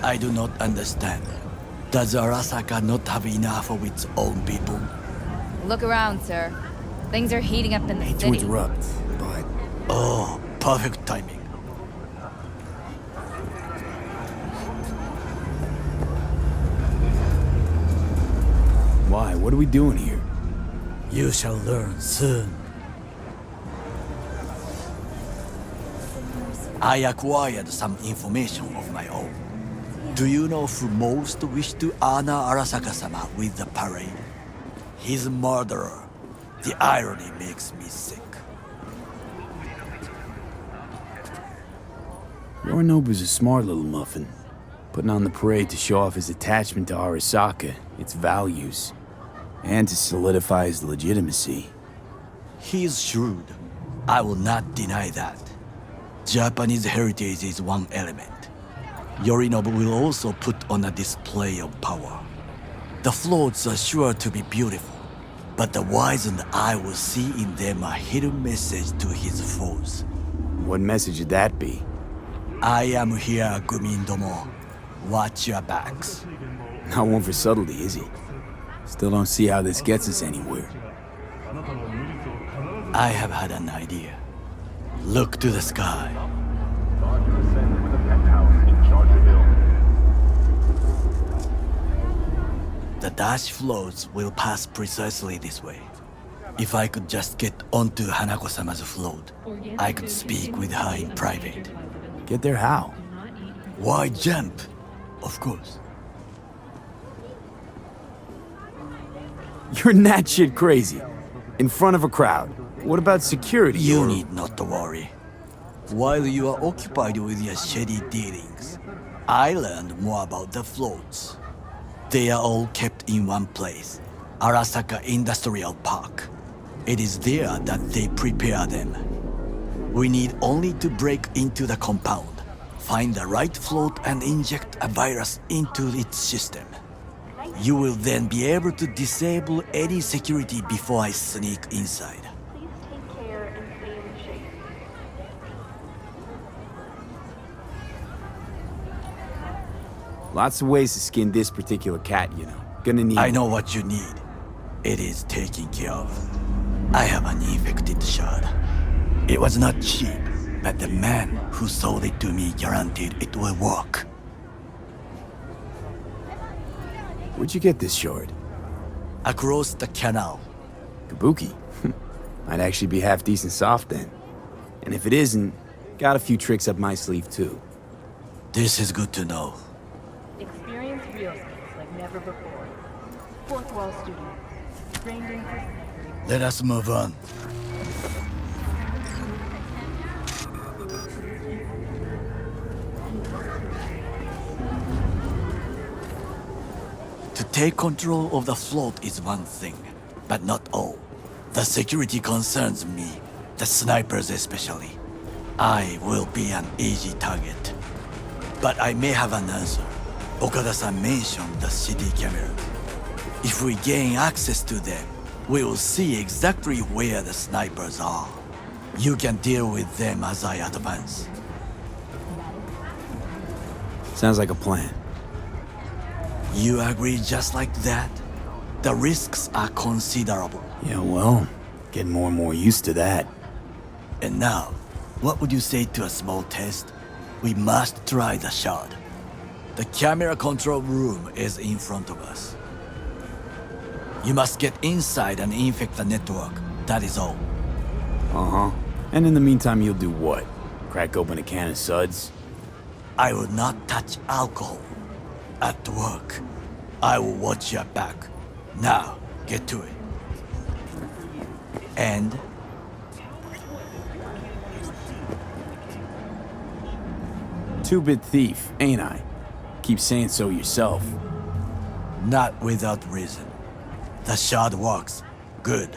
I do not understand. Does Arasaka not have enough of its own people? Look around, sir. Things are heating up in the Hate to city. interrupt, but Oh, perfect timing. why? What are we doing here? You shall learn soon. I acquired some information of my own. Do you know who most wished to honor Arasaka-sama with the parade? His murderer. The irony makes me sick. Yorinobu's a smart little muffin, putting on the parade to show off his attachment to Arasaka, its values, and to solidify his legitimacy. He is shrewd. I will not deny that. Japanese heritage is one element. Yorinobu will also put on a display of power. The floats are sure to be beautiful, but the wizened eye will see in them a hidden message to his foes. What message would that be? I am here, Gumindomo. Watch your backs. Not one for subtlety, is he? Still don't see how this gets us anywhere. I have had an idea. Look to the sky. The dash floats will pass precisely this way. If I could just get onto Hanako-sama's float, I could speak with her in private. Get there how? Why jump? Of course. You're that shit crazy. In front of a crowd. What about security? You need not to worry. While you are occupied with your shady dealings, I learned more about the floats. They are all kept in one place, Arasaka Industrial Park. It is there that they prepare them. We need only to break into the compound, find the right float and inject a virus into its system. You will then be able to disable any security before I sneak inside. Please take care and stay in shape. Lots of ways to skin this particular cat, you know. Gonna need... I know what you need. It is taken care of. I have an infected shard. It was not cheap, but the man who sold it to me guaranteed it will work. Where'd you get this shard? Across the canal. Kabuki. Might actually be half decent soft then. And if it isn't, got a few tricks up my sleeve too. This is good to know. Experience real skills like never before. Fourth Wall Studio. Trained in for... Let us move on. To take control of the float is one thing, but not all. The security concerns me, the snipers especially. I will be an easy target. But I may have an answer. Okada-san mentioned the city cameras. If we gain access to them, we will see exactly where the snipers are. You can deal with them as I advance. Sounds like a plan. You agree just like that? The risks are considerable. Yeah, well, getting more and more used to that. And now, what would you say to a small test? We must try the shard. The camera control room is in front of us. You must get inside and infect the network. That is all. Uh-huh. And in the meantime, you'll do what? Crack open a can of suds? I will not touch alcohol. At work, I will watch your back. Now, get to it. And... Two-bit thief, ain't I? Keep saying so yourself. not without reason. The shard works. Good.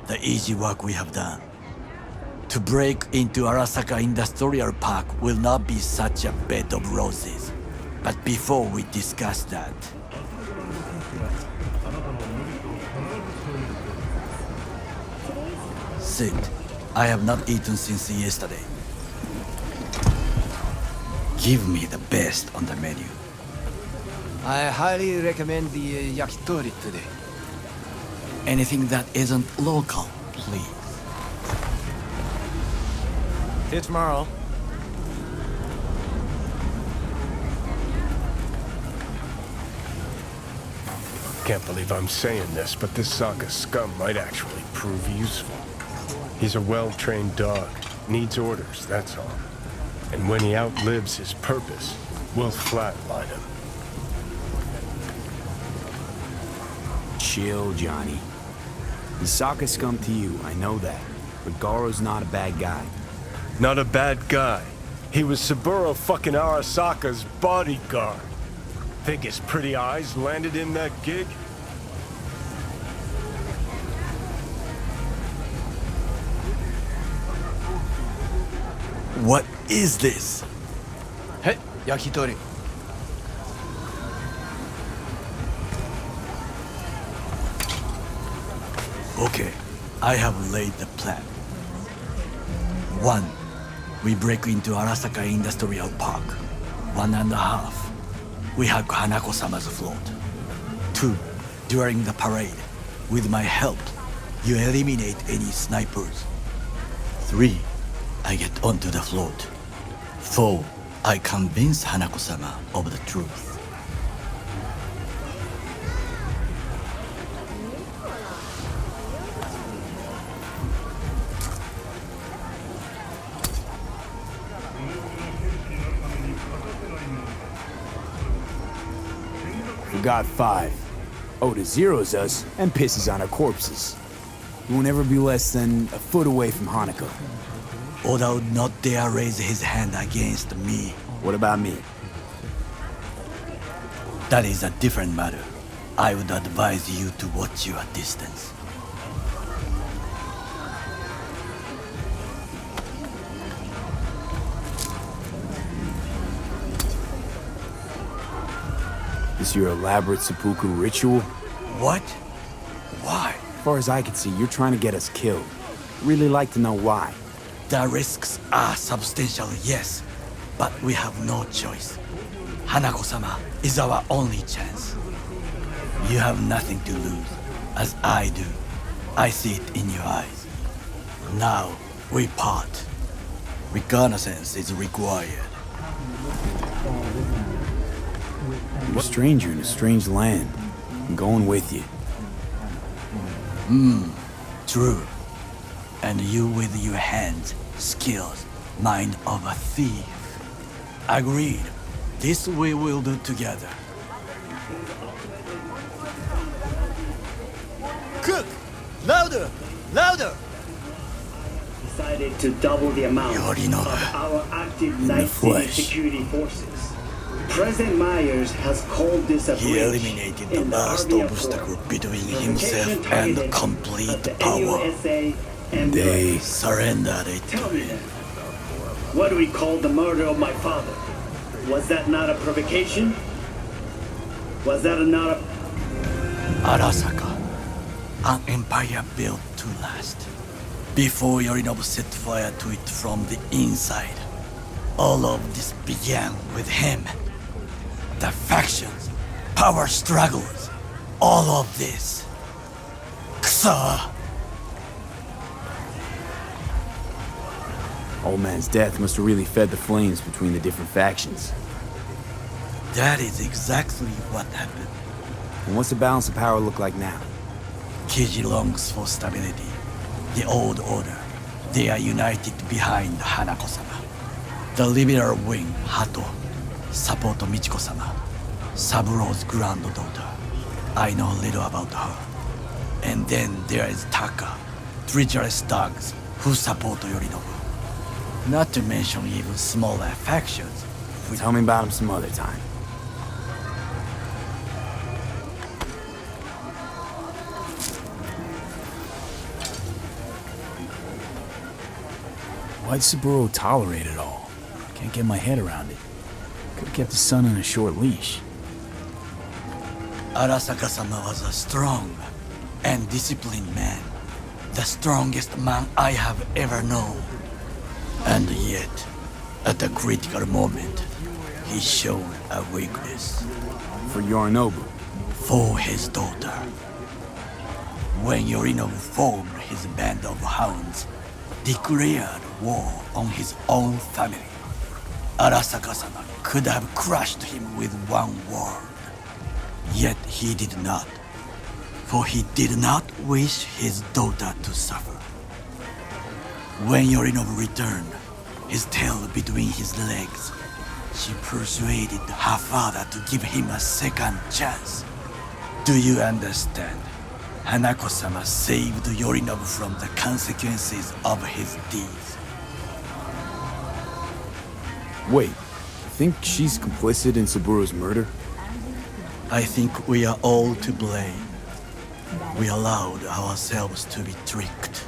The easy work we have done. To break into Arasaka Industrial Park will not be such a bed of roses. But before we discuss that... Sit. I have not eaten since yesterday. Give me the best on the menu. I highly recommend the yakitori today. Anything that isn't local, please. See you tomorrow. Can't believe I'm saying this, but this Sokka scum might actually prove useful. He's a well-trained dog. Needs orders, that's all. And when he outlives his purpose, we'll flatline him. Chill, Johnny. He's Sokka scum to you, I know that. But Goro's not a bad guy. Not a bad guy. He was Saburo fucking Arasaka's bodyguard. Think his pretty eyes landed in that gig? What is this? Hey, yakitori. Okay, I have laid the plan. 1. We break into Arasaka Industrial Park. 1.5. We hack Hanako-sama's float. 2. During the parade, with my help, you eliminate any snipers. 3. I get onto the float. 4. I convince Hanako-sama of the truth. We got 5. Oda zeroes us and pisses on our corpses. He won't ever be less than a foot away from Hanako. Oda would not dare raise his hand against me. What about me? That is a different matter. I would advise you to watch your distance. This your elaborate seppuku ritual? What? Why? As far as I can see, you're trying to get us killed. Really like to know why. The risks are substantial, yes, but we have no choice. Hanako-sama is our only chance. You have nothing to lose, as I do. I see it in your eyes. Now, we part. Reconnaissance is required. You're a stranger in a strange land. I'm going with you. True. And you with your hands, skills, mind of a thief. Agreed. This we will do together. Cook! Louder! Louder! Decided to double the amount Yorinobu. of our active In the night city flesh. security forces. President Myers has called this a He breach eliminated the in last army of obstacle war. between Provocation himself and targeted complete at the power. AUSA and They Surrendered it to Tell me him. then, what do we call the murder of my father? Was that not a provocation? Was that not a... Arasaka, an empire built to last. Before Yorinobu set fire to it from the inside. All of this began with him. The factions, power struggles, all of this. Ksa! Old man's death must have really fed the flames between the different factions. That is exactly what happened. And what's the balance of power look like now? Kiji longs for stability. The old order. They are united behind Hanako-sama. The liberal wing, Hato, support Michiko-sama, Saburo's granddaughter. I know little about her. And then there is Taka, treacherous dogs who support Yorinobu. Not to mention even smaller factions. Tell me about him some other time. Why'd Saburo tolerate it all? Can't get my head around it. Could have kept his son on a short leash. Arasaka-sama was a strong and disciplined man. The strongest man I have ever known. And yet, at a critical moment, he's shown a weakness For Yorinobu. for his daughter. When Yorinobu formed his band of hounds, declared war on his own family, Arasaka-sama could have crushed him with one word. Yet he did not, for he did not wish his daughter to suffer. When Yorinobu returned, his tail between his legs, she persuaded her father to give him a second chance. Do you understand? Hanako-sama saved Yorinobu from the consequences of his deeds. Wait, you think she's complicit in Saburo's murder? I think we are all to blame. We allowed ourselves to be tricked.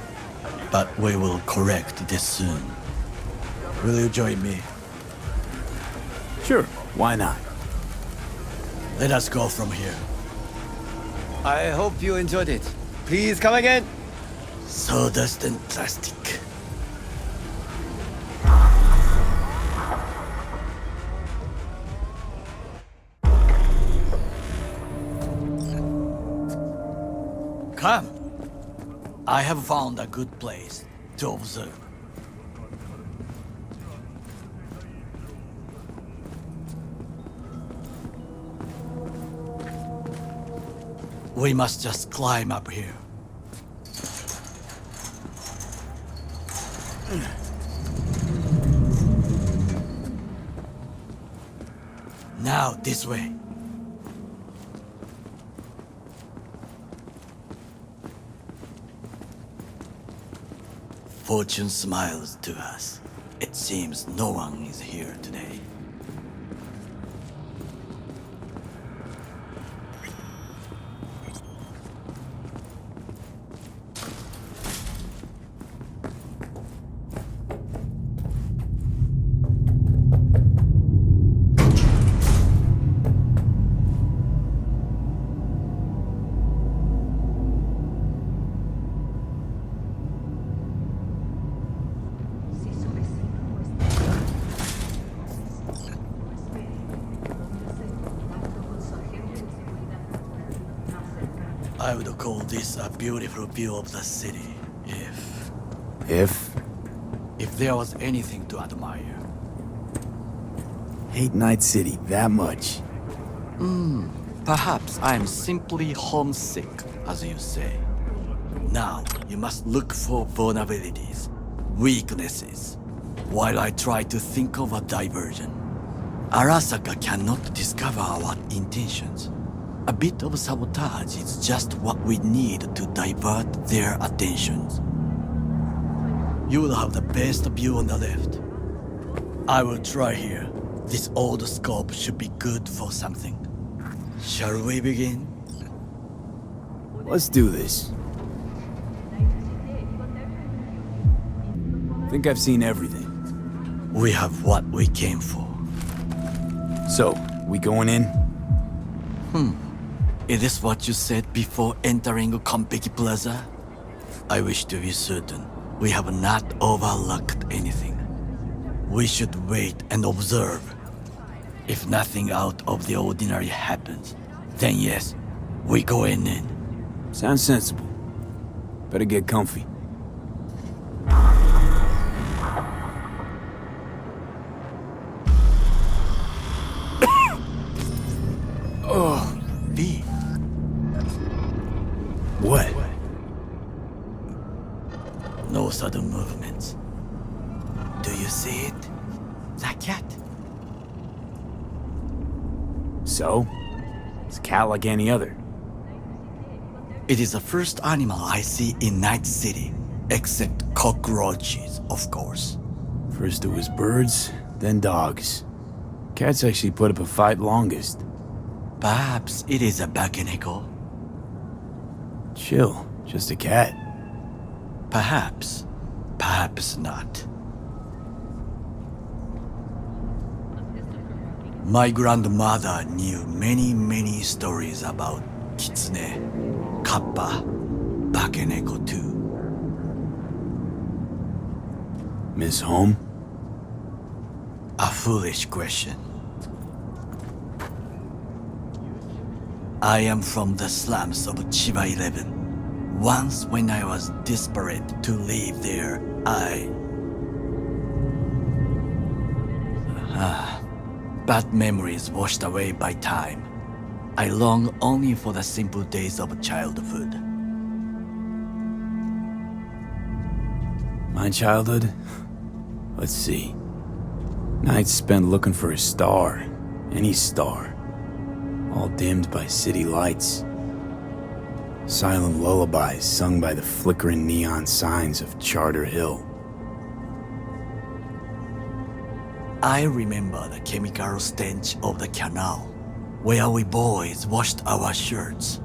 But we will correct this soon. Will you join me? Sure, why not? Let us go from here. I hope you enjoyed it. Please come again. Sawdust and plastic. Come. I have found a good place to observe. We must just climb up here. Now, this way. Fortune smiles to us. It seems no one is here today. I would call this a beautiful view of the city, if there was anything to admire. Hate Night City that much. Perhaps I am simply homesick, as you say. Now, you must look for vulnerabilities, weaknesses, while I try to think of a diversion. Arasaka cannot discover our intentions. A bit of sabotage is just what we need to divert their attentions. You will have the best view on the left. I will try here. This old scope should be good for something. Shall we begin? Let's do this. Think I've seen everything. We have what we came for. So, we going in? Is this what you said before entering Konpeki Plaza? I wish to be certain we have not overlooked anything. We should wait and observe. If nothing out of the ordinary happens, then yes, we go in. Sounds sensible. Better get comfy. V. What? No sudden movements. Do you see it? The cat. So? It's a cat like any other. It is the first animal I see in Night City, except cockroaches, of course. First it was birds, then dogs. Cats actually put up a fight longest. Perhaps it is a bakeneko. Chill, just a cat. Perhaps. Perhaps not. My grandmother knew many stories about kitsune, kappa, bakeneko too. Miss Home? A foolish question. I am from the slums of Chiba 11. Once when I was desperate to live there, bad memories washed away by time. I long only for the simple days of childhood. My childhood? Let's see. Nights spent looking for a star. Any star. All dimmed by city lights. Silent lullabies sung by the flickering neon signs of Charter Hill. I remember the chemical stench of the canal, where we boys washed our shirts.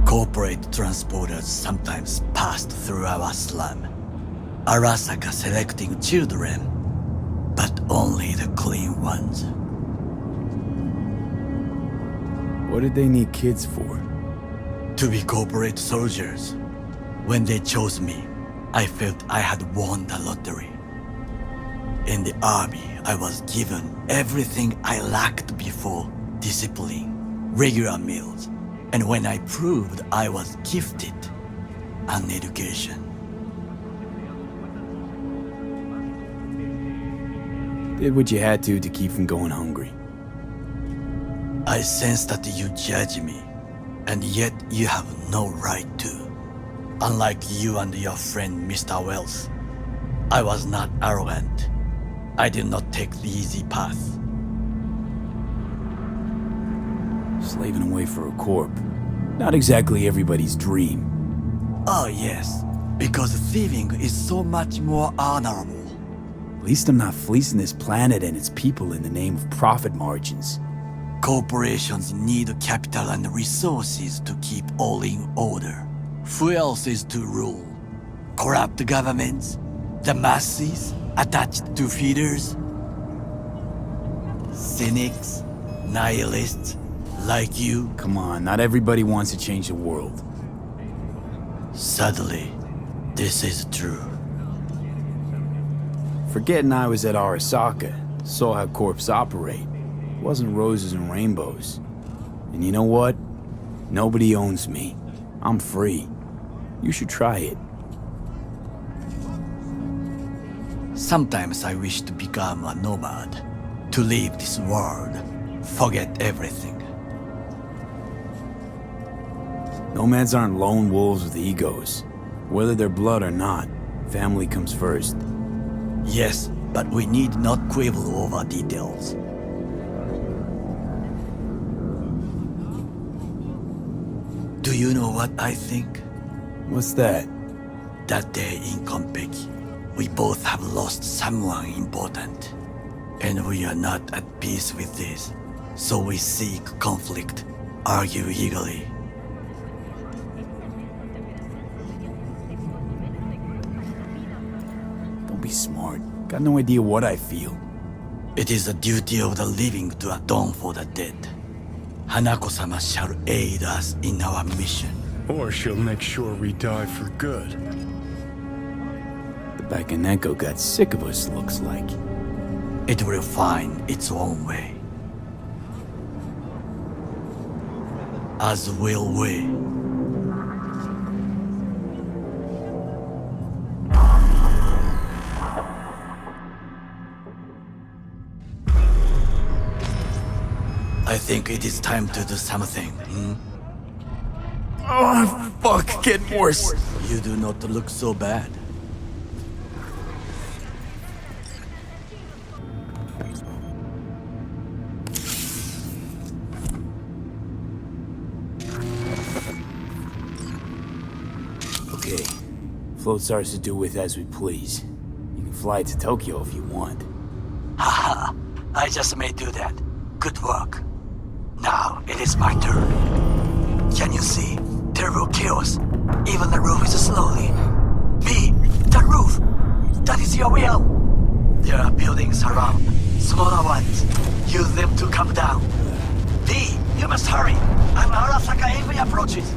Corporate transporters sometimes passed through our slum. Arasaka selecting children, but only the clean ones. What did they need kids for? To be corporate soldiers. When they chose me, I felt I had won the lottery. In the army, I was given everything I lacked before: discipline, regular meals, and when I proved I was gifted, an education. Did what you had to keep from going hungry. I sense that you judge me, and yet you have no right to. Unlike you and your friend Mr. Wells, I was not arrogant. I did not take the easy path. Slaving away for a corp. Not exactly everybody's dream. Oh yes, because thieving is so much more honorable. At least I'm not fleecing this planet and its people in the name of profit margins. Corporations need capital and resources to keep all in order. Who else is to rule? Corrupt governments? The masses? Attached to feeders? Cynics? Nihilists? Like you? Come on, not everybody wants to change the world. Sadly, this is true. Forgetting I was at Arasaka, saw how corps operate. It wasn't roses and rainbows. And you know what? Nobody owns me. I'm free. You should try it. Sometimes I wish to become a nomad, to leave this world, forget everything. Nomads aren't lone wolves with egos. Whether they're blood or not, family comes first. Yes, but we need not quibble over details. Do you know what I think? What's that? That day in Konpeki, we both have lost someone important. And we are not at peace with this. So we seek conflict, argue eagerly. Don't be smart. Got no idea what I feel. It is the duty of the living to atone for the dead. Hanako-sama shall aid us in our mission. Or she'll make sure we die for good. The Bakaneko got sick of us, looks like. It will find its own way. As will we. I think it is time to do something. Oh, fuck, getting worse. You do not look so bad. Okay, float's ours to do with as we please. You can fly to Tokyo if you want. Haha, I just may do that. Good work. Now it is my turn. Can you see? Terrible chaos. Even the roof is slowly. V, the roof! That is your will! There are buildings around. Smaller ones. Use them to come down. V, you must hurry. I'm Arasaka AV approaches.